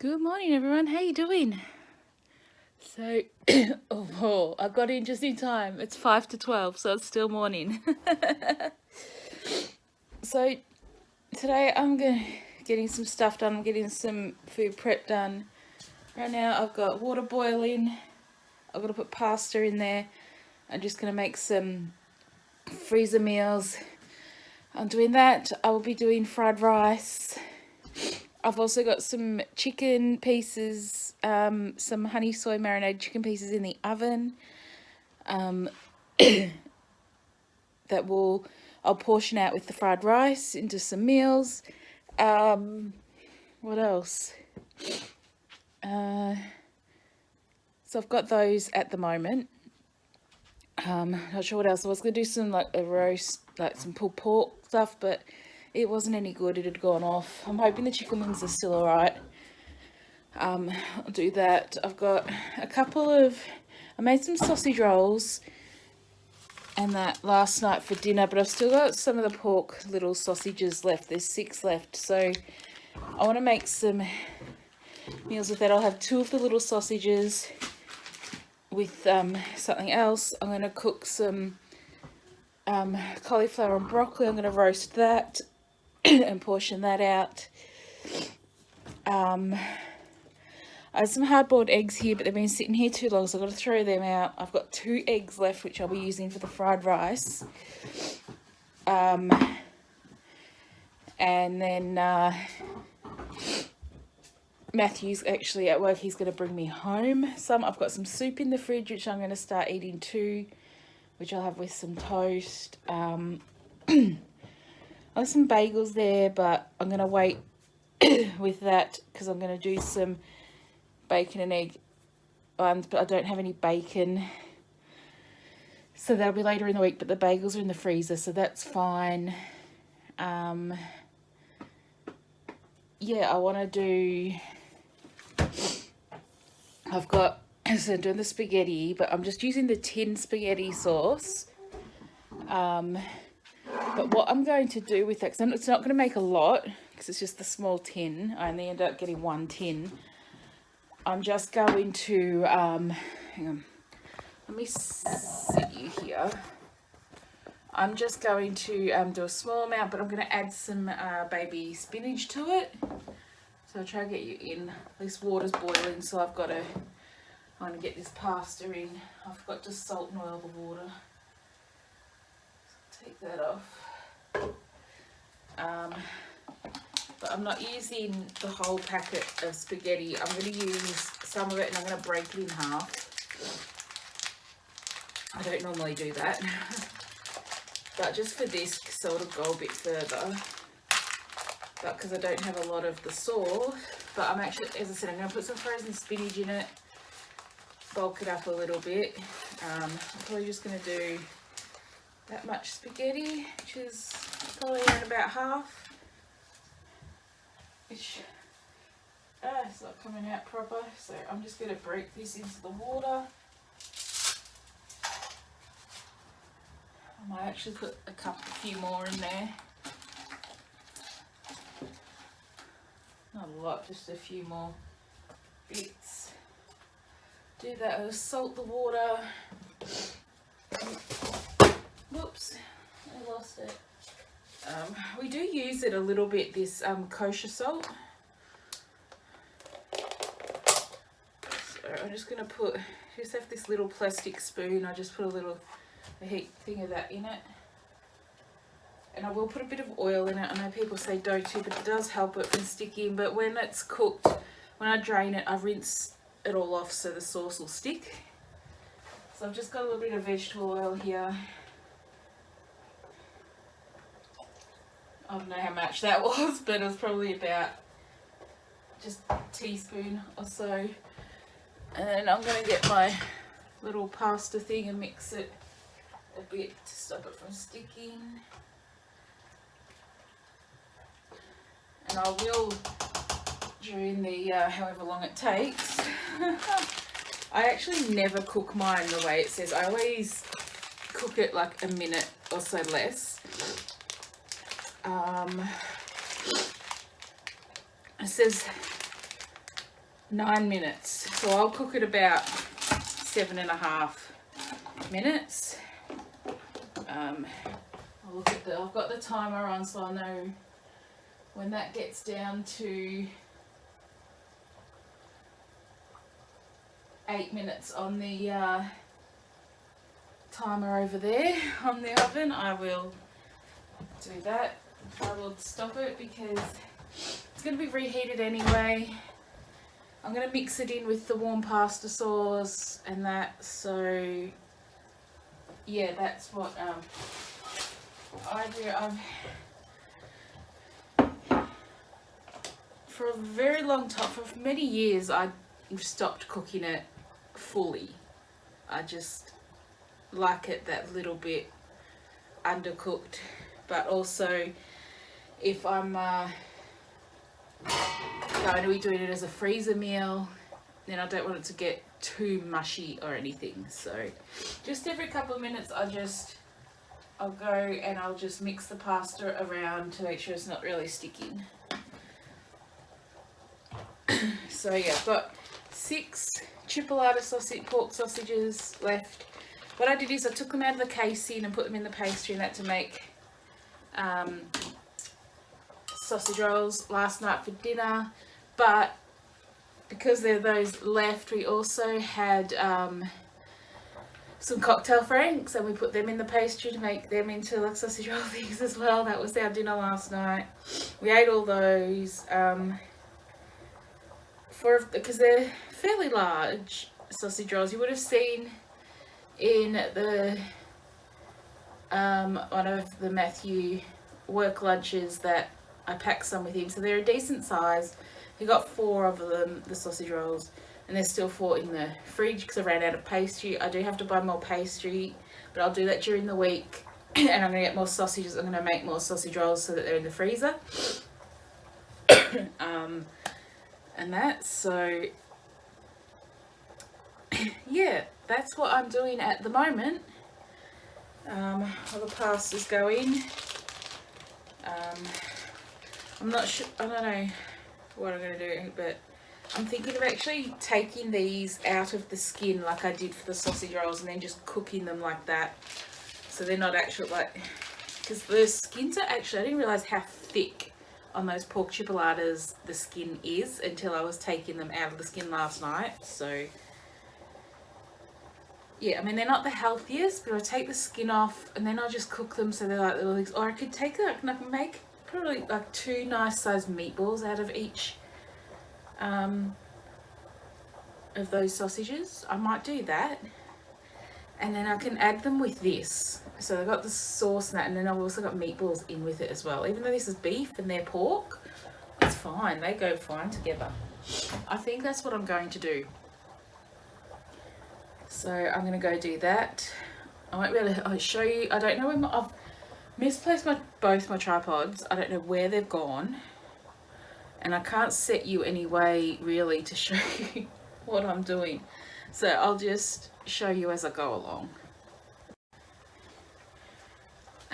Good morning, everyone. How you doing? So, I got in just in time. It's 5 to 12, so it's still morning. So today getting some stuff done. I'm getting some food prep done. Right now I've got water boiling. I've got to put pasta in there. I'm just going to make some freezer meals. I'm doing that. I will be doing fried rice. I've also got some chicken pieces, some honey soy marinated chicken pieces in the oven. I'll portion out with the fried rice into some meals. What else? So I've got those at the moment. Not sure what else. I was going to do some like a roast, like some pulled pork stuff, but it wasn't any good. It had gone off. I'm hoping the chicken wings are still alright. I'll do that. I've got I made some sausage rolls and that last night for dinner, but I've still got some of the pork little sausages left. There's 6 left, so I want to make some meals with that. I'll have 2 of the little sausages with something else. I'm going to cook some cauliflower and broccoli. I'm going to roast that and portion that out. I have some hard-boiled eggs here, but they've been sitting here too long, so I've got to throw them out. I've got 2 eggs left, which I'll be using for the fried rice. And then Matthew's actually at work. He's going to bring me home some. I've got some soup in the fridge, which I'm going to start eating too, which I'll have with some toast. I have some bagels there, but I'm going to wait with that because I'm going to do some bacon and egg, but I don't have any bacon, so that'll be later in the week. But the bagels are in the freezer, so that's fine. Yeah, I want to do, I'm doing the spaghetti, but I'm just using the tin spaghetti sauce. But what I'm going to do with that, because it's not going to make a lot because it's just the small tin, I only end up getting 1 tin. I'm just going to, hang on, let me sit you here. I'm just going to do a small amount, but I'm going to add some baby spinach to it. So I'll try to get you in. This water's boiling, so I want to get this pasta in. I forgot to salt and oil the water. So take that off. But I'm not using the whole packet of spaghetti. I'm going to use some of it and I'm going to break it in half. I don't normally do that. But just for this, so it'll go a bit further. But because I don't have a lot of the sauce. But I'm actually, as I said, I'm going to put some frozen spinach in it. Bulk it up a little bit. I'm probably just going to do that much spaghetti, which is probably around about half. It's not coming out proper, so I'm just going to break this into the water. I might actually put a few more in there. Not a lot, just a few more bits. Do that. I'll salt the water. Whoops, I lost it. We do use it a little bit, this kosher salt. So I'm just going to just have this little plastic spoon. I just put a heap thing of that in it. And I will put a bit of oil in it. I know people say don't to, but it does help it from sticking. But when it's cooked, when I drain it, I rinse it all off so the sauce will stick. So I've just got a little bit of vegetable oil here. I don't know how much that was, but it was probably about just a teaspoon or so. And I'm going to get my little pasta thing and mix it a bit to stop it from sticking. And I will, during the however long it takes, I actually never cook mine the way it says. I always cook it like a minute or so less. It says 9 minutes. So I'll cook it about 7.5 minutes. I'll look at I've got the timer on, so I know when that gets down to 8 minutes on the timer over there on the oven, I will do that. I will stop it because it's going to be reheated anyway. I'm going to mix it in with the warm pasta sauce and that, so yeah, that's what I do. For a very long time, for many years, I've stopped cooking it fully. I just like it that little bit undercooked, but also if I'm going to be doing it as a freezer meal, then I don't want it to get too mushy or anything. So just every couple of minutes I'll go and I'll just mix the pasta around to make sure it's not really sticking. So yeah, I've got 6 chipolata pork sausages left. What I did is I took them out of the casing and put them in the pastry and that to make sausage rolls last night for dinner. But because there are those left, we also had some cocktail franks, and we put them in the pastry to make them into like sausage roll things as well. That was our dinner last night. We ate all those because they're fairly large sausage rolls. You would have seen in the one of the Matthew work lunches that I packed some with him, so they're a decent size. He got 4 of them, the sausage rolls, and there's still 4 in the fridge because I ran out of pastry. I do have to buy more pastry, but I'll do that during the week. And I'm going to get more sausages. I'm going to make more sausage rolls so that they're in the freezer. And that, so yeah, that's what I'm doing at the moment. While the pasta's going. I'm not sure, I don't know what I'm going to do, but I'm thinking of actually taking these out of the skin like I did for the sausage rolls and then just cooking them like that. So they're not actually like, because the skins are actually, I didn't realise how thick on those pork chipolatas the skin is until I was taking them out of the skin last night. So yeah, I mean, they're not the healthiest, but I take the skin off and then I'll just cook them so they're like little things. Or I could take that and I can make probably like 2 nice sized meatballs out of each of those sausages. I might do that, and then I can add them with this. So I've got the sauce and that, and then I've also got meatballs in with it as well. Even though this is beef and they're pork, it's fine, they go fine together. I think that's what I'm going to do. So I'm going to go do that. I won't be able to show you. I don't know when I've misplaced both my tripods. I don't know where they've gone, and I can't set you any way really to show you what I'm doing. So I'll just show you as I go along.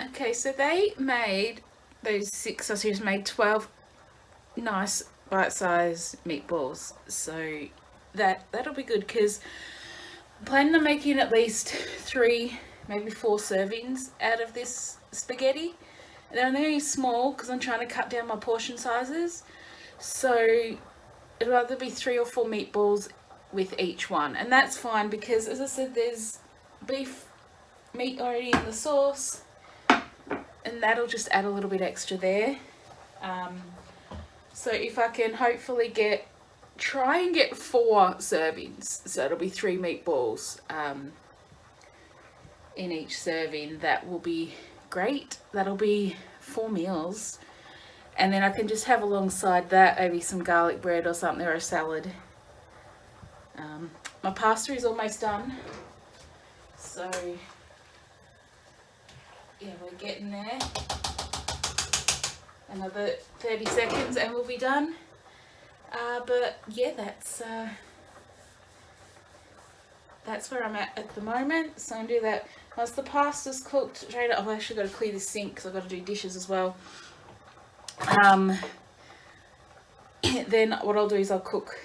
Okay, so they made, those 6 sausages made 12 nice bite-sized meatballs. So that'll be good because I'm planning on making at least 3, maybe 4 servings out of this spaghetti. And they're only small because I'm trying to cut down my portion sizes. So it'll either be 3 or 4 meatballs with each one. And that's fine because, as I said, there's beef meat already in the sauce. And that'll just add a little bit extra there. So if I can hopefully try and get 4 servings, so it'll be 3 meatballs in each serving, that will be great. That'll be 4 meals, and then I can just have alongside that maybe some garlic bread or something, or a salad. My pasta is almost done, so yeah, we're getting there. Another 30 seconds and we'll be done. But yeah, that's where I'm at the moment. So I'm gonna do that. Once the pasta's cooked, I've actually got to clear the sink because I've got to do dishes as well. Then what I'll do is I'll cook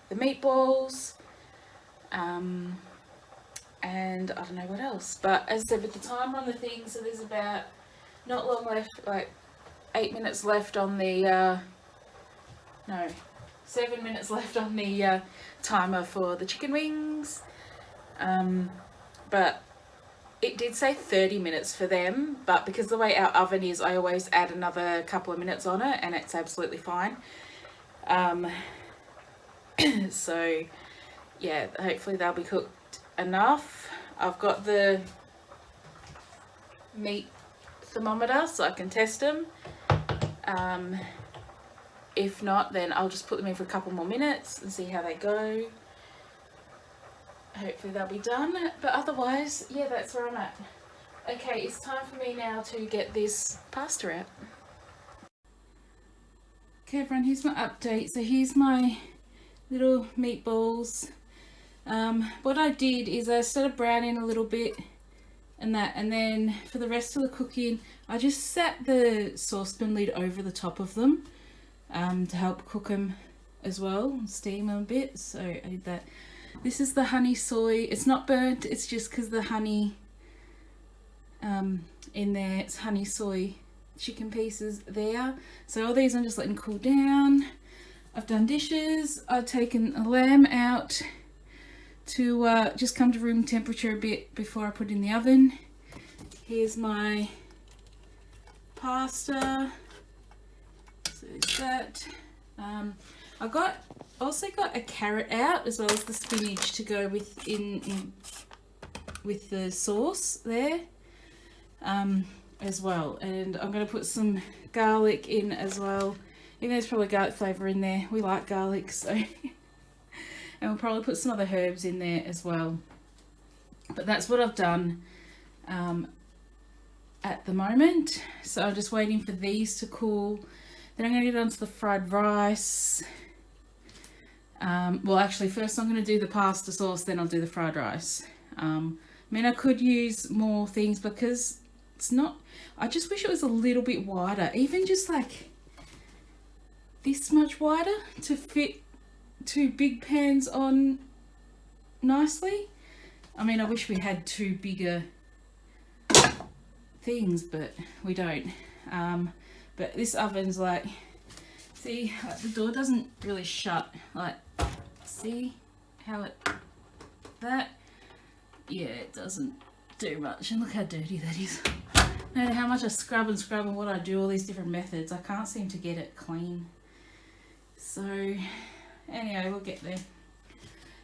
the meatballs, and I don't know what else. But as I said, with the timer on the thing, so there's about not long left, like 8 minutes left on the no, 7 minutes left on the timer for the chicken wings. But it did say 30 minutes for them, but because the way our oven is, I always add another couple of minutes on it and it's absolutely fine. So yeah, hopefully they'll be cooked enough. I've got the meat thermometer so I can test them. If not, then I'll just put them in for a couple more minutes and see how they go. Hopefully they'll be done, but otherwise, yeah, that's where I'm at. Okay, it's time for me now to get this pasta out. Okay everyone, here's my update. So here's my little meatballs. What I did is I started browning a little bit and then for the rest of the cooking, I just sat the saucepan lid over the top of them to help cook them as well, steam them a bit. So I did that. This is the honey soy. It's not burnt, it's just because the honey in there, it's honey soy chicken pieces there. So all these I'm just letting cool down. I've done dishes. I've taken a lamb out to just come to room temperature a bit before I put it in the oven. Here's my pasta. So there's that. I also got a carrot out as well as the spinach to go with with the sauce there as well. And I'm going to put some garlic in as well. Even though there's probably garlic flavour in there, we like garlic, so and we'll probably put some other herbs in there as well. But that's what I've done at the moment. So I'm just waiting for these to cool. Then I'm going to get onto the fried rice. Well, actually, first I'm going to do the pasta sauce, then I'll do the fried rice. I mean, I could use more things because it's not. I just wish it was a little bit wider, even just like this much wider to fit 2 big pans on nicely. I mean, I wish we had 2 bigger things, but we don't. But this oven's like, see, like the door doesn't really shut. Like, see how that? Yeah, it doesn't do much. And look how dirty that is. No matter how much I scrub and what I do, all these different methods, I can't seem to get it clean. So anyway, we'll get there.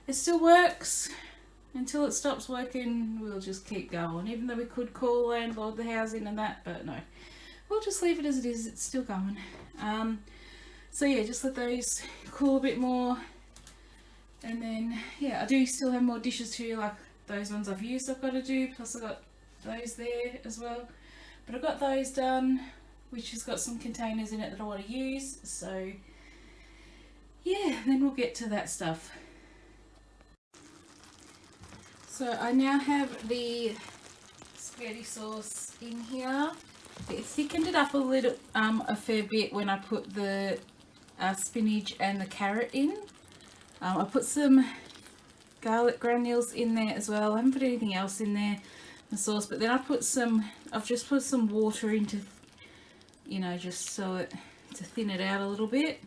It still works. Until it stops working, we'll just keep going. Even though we could call landlord the housing and that, but no. We'll just leave it as it is. It's still going. So yeah, just let those cool a bit more. And then, yeah, I do still have more dishes too, like those ones I've used I've got to do. Plus I've got those there as well. But I've got those done, which has got some containers in it that I want to use. So yeah, then we'll get to that stuff. So I now have the spaghetti sauce in here. It thickened it up a little, a fair bit when I put the spinach and the carrot in. I put some garlic granules in there as well. I haven't put anything else in there, the sauce, but then I've just put some water into, you know, just so to thin it out a little bit.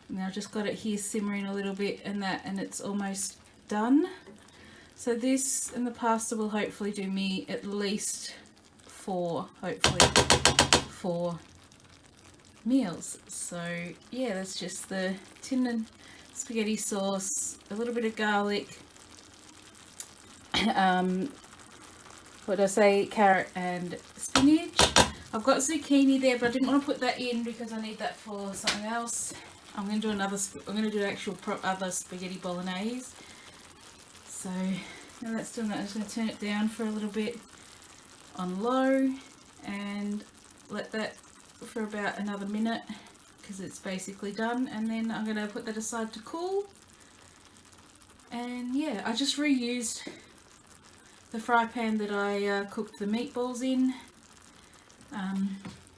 And I've just got it here simmering a little bit and it's almost done. So this and the pasta will hopefully do me at least 4 meals. So yeah, that's just the tin and spaghetti sauce, a little bit of garlic, what did I say, carrot and spinach. I've got zucchini there, but I didn't want to put that in because I need that for something else. I'm going to do actual other spaghetti bolognese. So now that's done that, I'm just going to turn it down for a little bit on low and let that for about another minute because it's basically done, and then I'm going to put that aside to cool. And yeah, I just reused the fry pan that I cooked the meatballs in.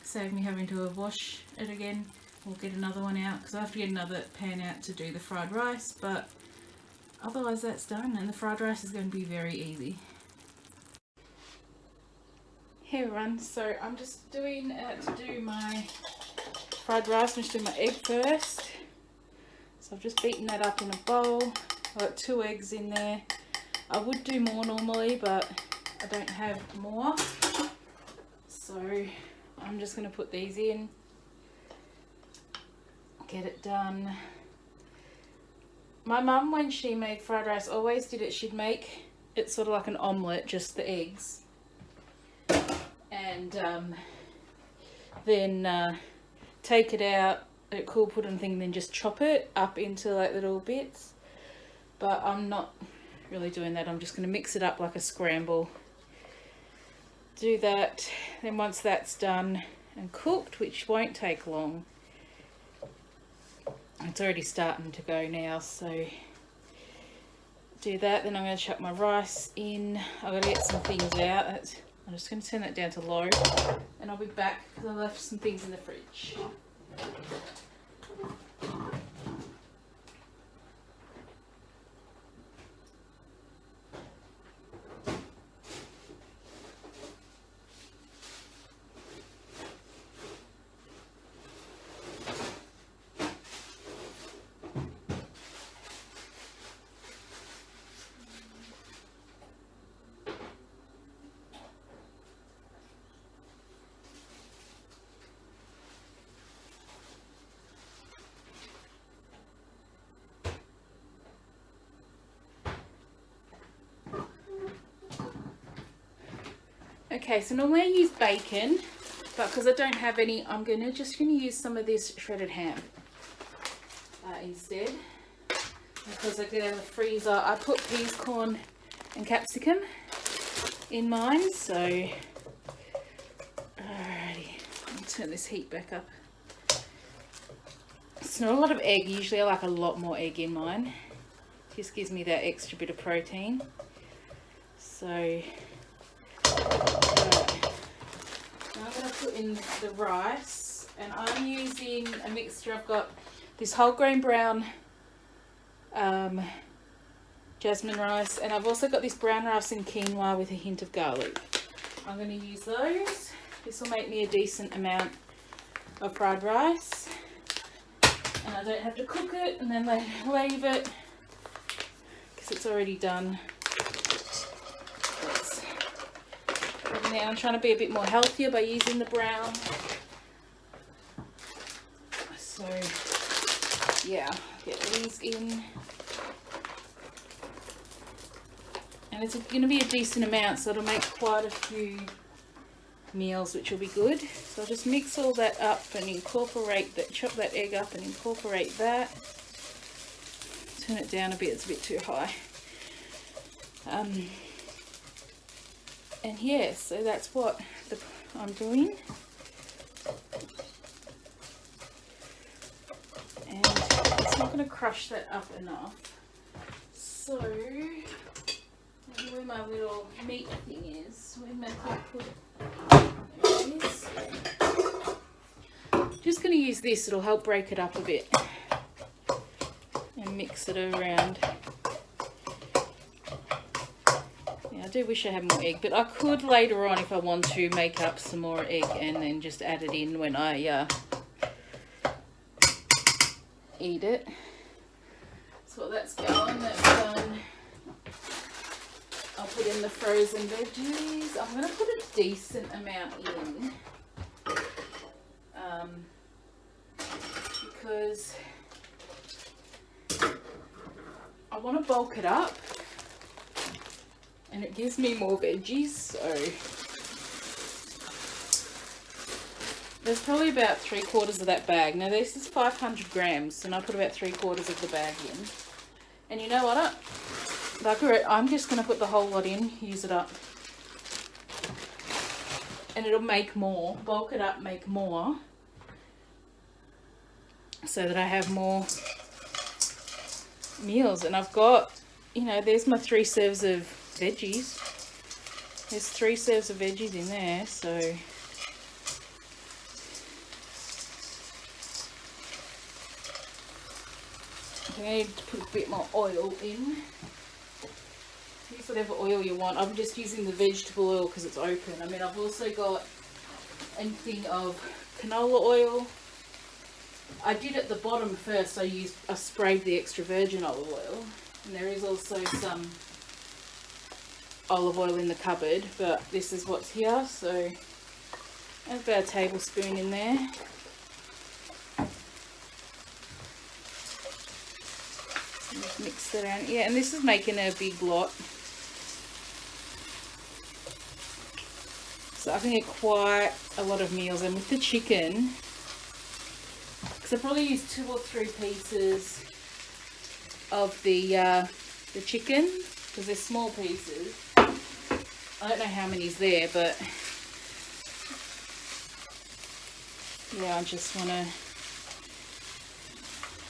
Saved me having to wash it again. we'll get another one out because I have to get another pan out to do the fried rice, but otherwise that's done, and the fried rice is going to be very easy. Hey everyone, so I'm just doing to do my fried rice. I'm just doing my egg first. So I've just beaten that up in a bowl. I've got 2 eggs in there. I would do more normally, but I don't have more. So I'm just going to put these in, get it done. My mum, when she made fried rice, always did it. She'd make it sort of like an omelette, just the eggs. And then take it out, let it cool, put it in a thing, then just chop it up into like little bits. But I'm not really doing that. I'm just going to mix it up like a scramble. Do that. Then once that's done and cooked, which won't take long, it's already starting to go now, so do that. Then I'm going to chuck my rice in. I've got to get some things out. I'm just going to turn that down to low, and I'll be back because I left some things in the fridge. Okay, so normally I use bacon, but because I don't have any, I'm just going to use some of this shredded ham instead. Because I get out of the freezer, I put peas, corn and capsicum in mine, so alrighty, I'll turn this heat back up. It's not a lot of egg. Usually I like a lot more egg in mine. Just gives me that extra bit of protein. So now I'm going to put in the rice, and I'm using a mixture. I've got this whole grain brown jasmine rice, and I've also got this brown rice and quinoa with a hint of garlic. I'm going to use those. This will make me a decent amount of fried rice, and I don't have to cook it and then leave it because it's already done. Now I'm trying to be a bit more healthier by using the brown. So yeah, get these in. And it's going to be a decent amount, so it'll make quite a few meals, which will be good. So I'll just mix all that up and incorporate that, chop that egg up and incorporate that. Turn it down a bit, it's a bit too high. And yeah, so that's what I'm doing. And it's not going to crush that up enough. So, where my little meat thing is, where my there it is. Just going to use this, it'll help break it up a bit. And mix it around. I do wish I had more egg, but I could later on, if I want to, make up some more egg and then just add it in when I eat it. So while that's going, that's done. I'll put in the frozen veggies. I'm going to put a decent amount in because I want to bulk it up. And it gives me more veggies, so there's probably about 3/4 of that bag. Now this is 500 grams, and I put about 3/4 of the bag in. And you know what? I'm just going to put the whole lot in, use it up. And it'll make more, bulk it up, make more, so that I have more meals. And I've got, you know, there's my 3 serves of veggies. There's 3 serves of veggies in there, so I need to put a bit more oil in. Use whatever oil you want. I'm just using the vegetable oil because it's open. I mean, I've also got a thing of canola oil. I did at the bottom first. I sprayed the extra virgin olive oil, and there is also some olive oil in the cupboard, but this is what's here. So add about a tablespoon in there. Just mix that around. Yeah, and this is making a big lot. So I can get quite a lot of meals. And with the chicken, because I probably use 2 or 3 pieces of the chicken, because they're small pieces. I don't know how many's there, but yeah, I just want to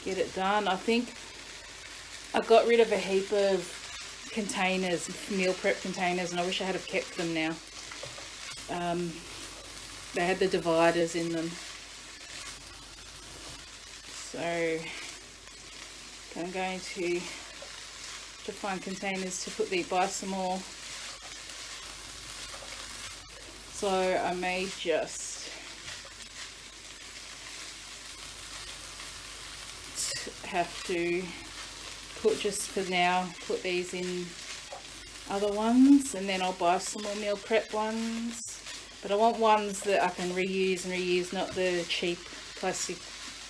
get it done. I think I got rid of a heap of containers, meal prep containers, and I wish I had have kept them now. They had the dividers in them. So I'm going to find containers to buy some more. So I may just have to just for now put these in other ones, and then I'll buy some more meal prep ones. But I want ones that I can reuse and reuse, not the cheap plastic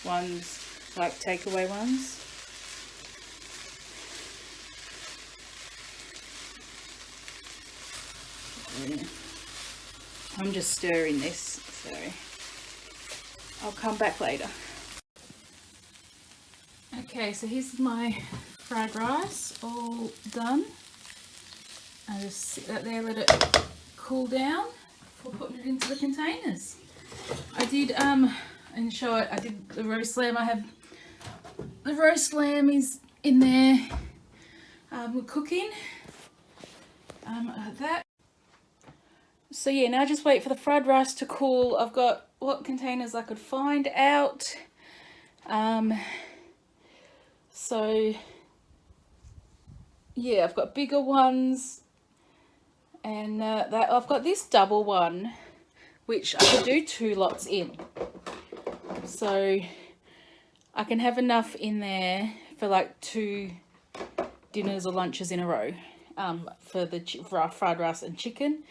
ones, like takeaway ones. I'm just stirring this, so I'll come back later. Okay, so here's my fried rice all done. I just sit that there, let it cool down before putting it into the containers. I did and show it, I did the roast lamb. I have the roast lamb is in there. We're cooking that. So yeah, now just wait for the fried rice to cool. I've got what containers I could find out. So yeah, I've got bigger ones, and that I've got this double one, which I could do 2 lots in. So I can have enough in there for like 2 dinners or lunches in a row, for the fried rice and chicken.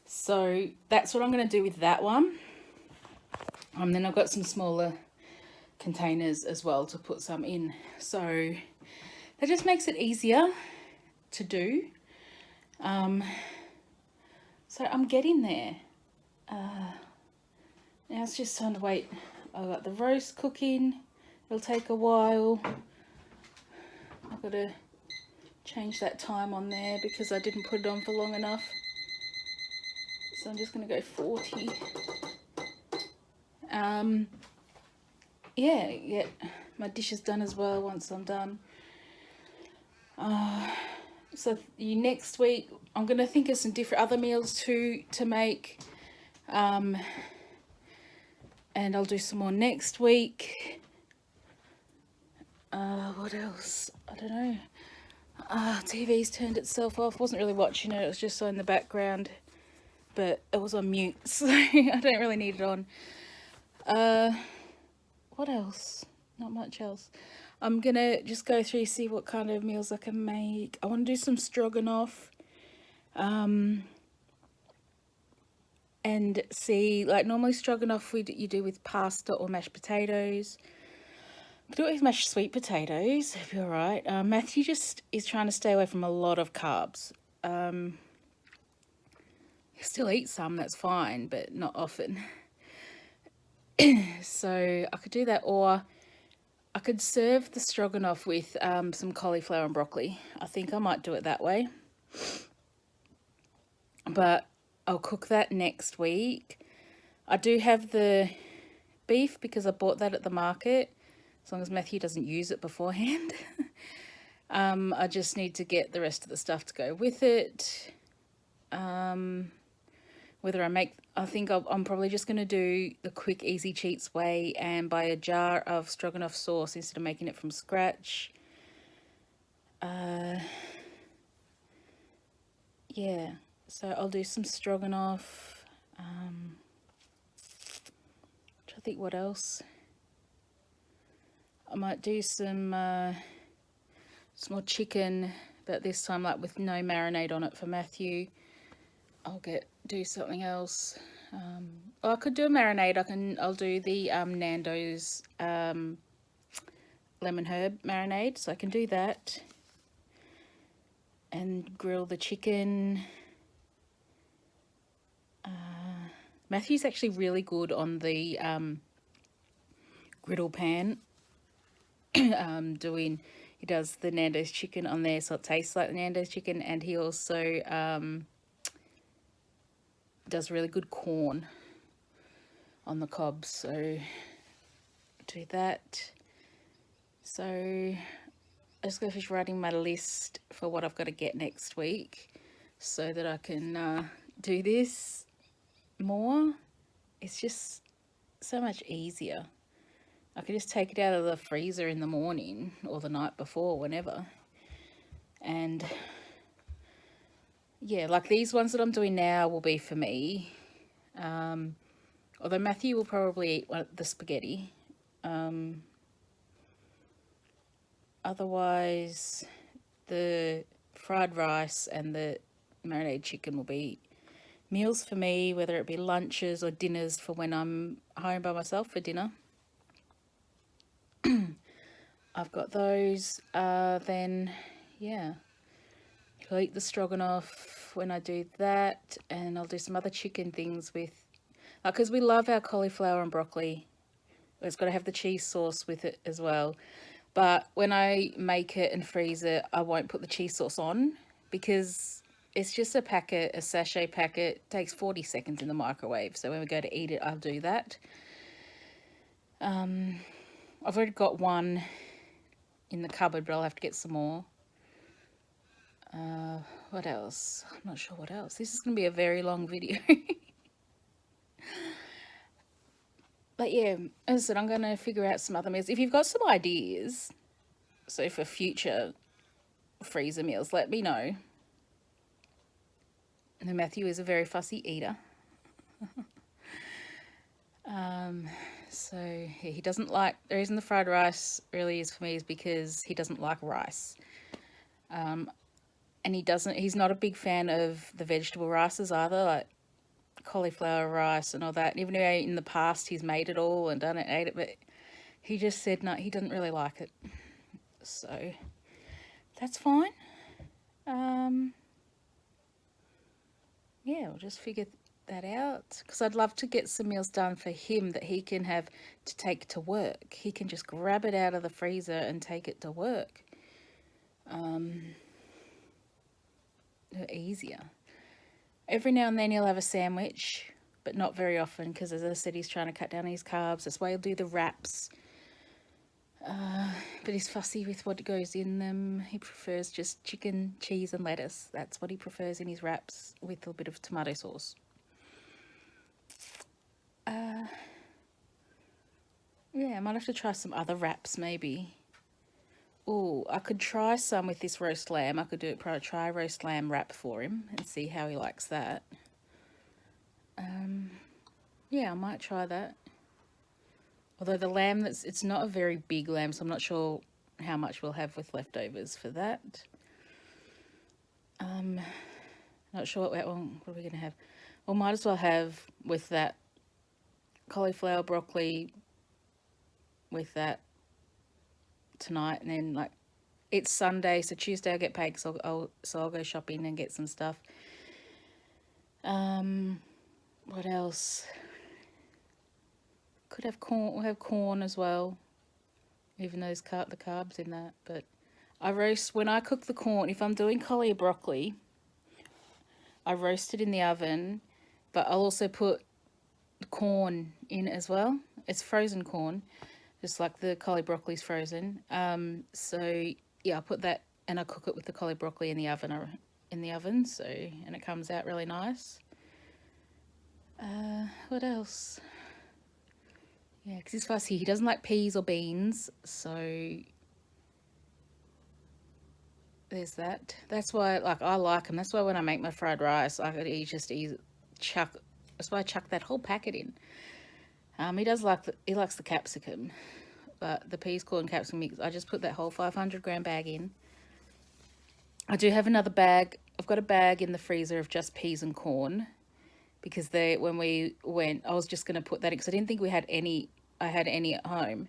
So that's what I'm going to do with that one. Then I've got some smaller containers as well to put some in. So that just makes it easier to do. So I'm getting there. Now it's just time to wait. I've got the roast cooking. It'll take a while. I've got to change that time on there because I didn't put it on for long enough. So I'm just going to go 40. Yeah, get my dishes done as well once I'm done. So next week I'm going to think of some different other meals to make. And I'll do some more next week. What else? I don't know. TV's turned itself off. Wasn't really watching it. It was just on in the background. But it was on mute, so I don't really need it on. What else? Not much else. I'm gonna just go through, see what kind of meals I can make. I want to do some stroganoff. And see, like normally stroganoff you do with pasta or mashed potatoes. I could do it with mashed sweet potatoes, if you're alright. Matthew just is trying to stay away from a lot of carbs. Still eat some, that's fine, but not often. So I could do that, or I could serve the stroganoff with some cauliflower and broccoli. I think I might do it that way. But I'll cook that next week. I do have the beef because I bought that at the market, as long as Matthew doesn't use it beforehand. I just need to get the rest of the stuff to go with it. Whether I think I'm probably just going to do the quick, easy cheats way and buy a jar of stroganoff sauce instead of making it from scratch. Yeah, so I'll do some stroganoff. I think what else? I might do some more chicken, but this time like with no marinade on it for Matthew. I'll do something else. I could do a marinade. I'll do the Nando's lemon herb marinade, so I can do that and grill the chicken. Matthew's actually really good on the griddle pan. He does the Nando's chicken on there, so it tastes like the Nando's chicken, and he also does really good corn on the cob, so do that. So I just got to finish writing my list for what I've got to get next week so that I can do this more. It's just so much easier. I could just take it out of the freezer in the morning or the night before, whenever. And yeah, like these ones that I'm doing now will be for me. Although Matthew will probably eat the spaghetti. Otherwise, the fried rice and the marinated chicken will be meals for me, whether it be lunches or dinners for when I'm home by myself for dinner. I've got those. Then, yeah, I'll eat the stroganoff when I do that, and I'll do some other chicken things with, because we love our cauliflower and broccoli. It's got to have the cheese sauce with it as well. But when I make it and freeze it, I won't put the cheese sauce on because it's just a packet, a sachet packet. It takes 40 seconds in the microwave. So when we go to eat it, I'll do that. I've already got one in the cupboard, but I'll have to get some more. What else? I'm not sure what else. This is going to be a very long video. But yeah, as I said, I'm going to figure out some other meals. If you've got some ideas, so for future freezer meals, let me know. And Matthew is a very fussy eater. So yeah, he doesn't like, the reason the fried rice really is for me is because he doesn't like rice. And he's not a big fan of the vegetable rices either, like cauliflower rice and all that. And even though in the past he's made it all and done it and ate it, but he just said no, he doesn't really like it. So that's fine. Yeah, we'll just figure that out, because I'd love to get some meals done for him that he can have to take to work. He can just grab it out of the freezer and take it to work. Easier. Every now and then he'll have a sandwich, but not very often, because as I said, he's trying to cut down his carbs. That's why he'll do the wraps. But he's fussy with what goes in them. He prefers just chicken, cheese and lettuce. That's what he prefers in his wraps, with a bit of tomato sauce. Yeah, I might have to try some other wraps maybe. Oh, I could try some with this roast lamb. I could try a roast lamb wrap for him and see how he likes that. Yeah, I might try that. Although the lamb, it's not a very big lamb, so I'm not sure how much we'll have with leftovers for that. Not sure what are we going to have? Well, might as well have with that cauliflower, broccoli, with that tonight, and then like it's Sunday, so Tuesday I'll get paid, so I'll go shopping and get some stuff. What else? Could have corn. We'll have corn as well, even though there's the carbs in that. But when I cook the corn, if I'm doing cauli or broccoli, I roast it in the oven, but I'll also put the corn in as well. It's frozen corn, just like the cauli broccoli's frozen. So yeah, I put that and I cook it with the cauli broccoli in the oven. So, and it comes out really nice. What else? Yeah, because he's fussy. He doesn't like peas or beans, so there's that. That's why, like, I like him. That's why when I make my fried rice, I could just chuck. That's why I chuck that whole packet in. He does like he likes the capsicum, but the peas, corn, capsicum mix, I just put that whole 500-gram bag in. I do have another bag. I've got a bag in the freezer of just peas and corn, because when we went, I was just going to put that in because I didn't think we had any. I had any at home,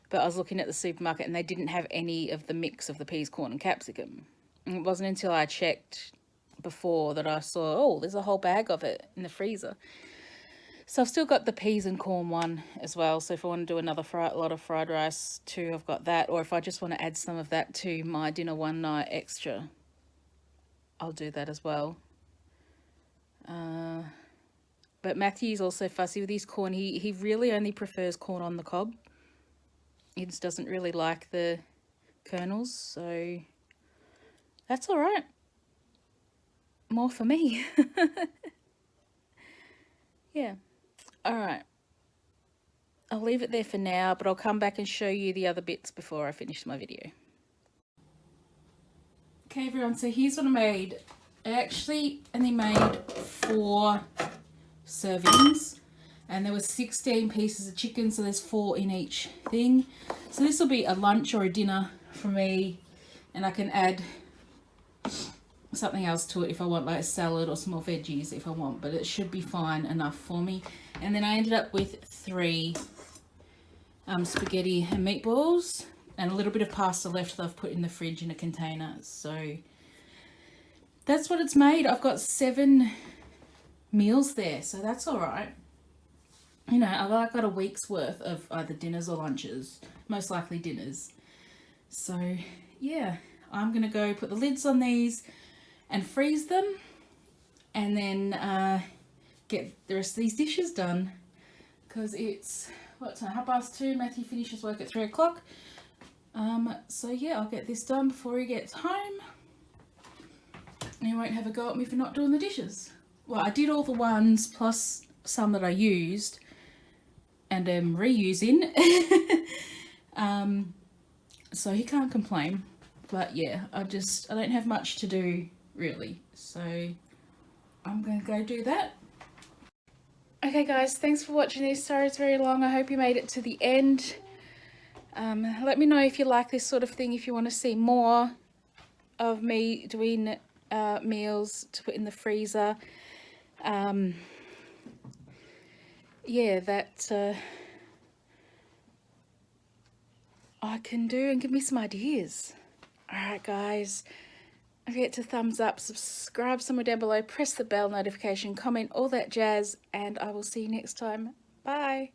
but I was looking at the supermarket and they didn't have any of the mix of the peas, corn, and capsicum. And it wasn't until I checked before that I saw, oh, there's a whole bag of it in the freezer. So I've still got the peas and corn one as well. So if I want to do another lot of fried rice too, I've got that. Or if I just want to add some of that to my dinner one night extra, I'll do that as well. But Matthew's also fussy with his corn. He really only prefers corn on the cob. He just doesn't really like the kernels, so that's all right. More for me. Yeah. All right. I'll leave it there for now, but I'll come back and show you the other bits before I finish my video. Okay, everyone, so here's what I made. I actually only made 4 servings, and there were 16 pieces of chicken, so there's 4 in each thing. So this will be a lunch or a dinner for me, and I can add something else to it if I want, like a salad or some more veggies if I want, but it should be fine enough for me. And then I ended up with 3 spaghetti and meatballs and a little bit of pasta left that I've put in the fridge in a container. So that's what it's made. I've got 7 meals there, so that's all right. You know, I've got a week's worth of either dinners or lunches, most likely dinners. So yeah, I'm gonna go put the lids on these and freeze them, and then get the rest of these dishes done, because it's what time? 2:30. Matthew finishes work at 3 o'clock. So yeah, I'll get this done before he gets home, and he won't have a go at me for not doing the dishes. Well, I did all the ones plus some that I used and am reusing. So he can't complain. But yeah, I don't have much to do really, so I'm gonna go do that. Okay guys, thanks for watching this. Sorry it's very long. I hope you made it to the end. Let me know if you like this sort of thing, if you want to see more of me doing meals to put in the freezer. Yeah, that I can do, and give me some ideas. Alright guys, don't forget to thumbs up, subscribe somewhere down below, press the bell notification, comment, all that jazz, and I will see you next time. Bye.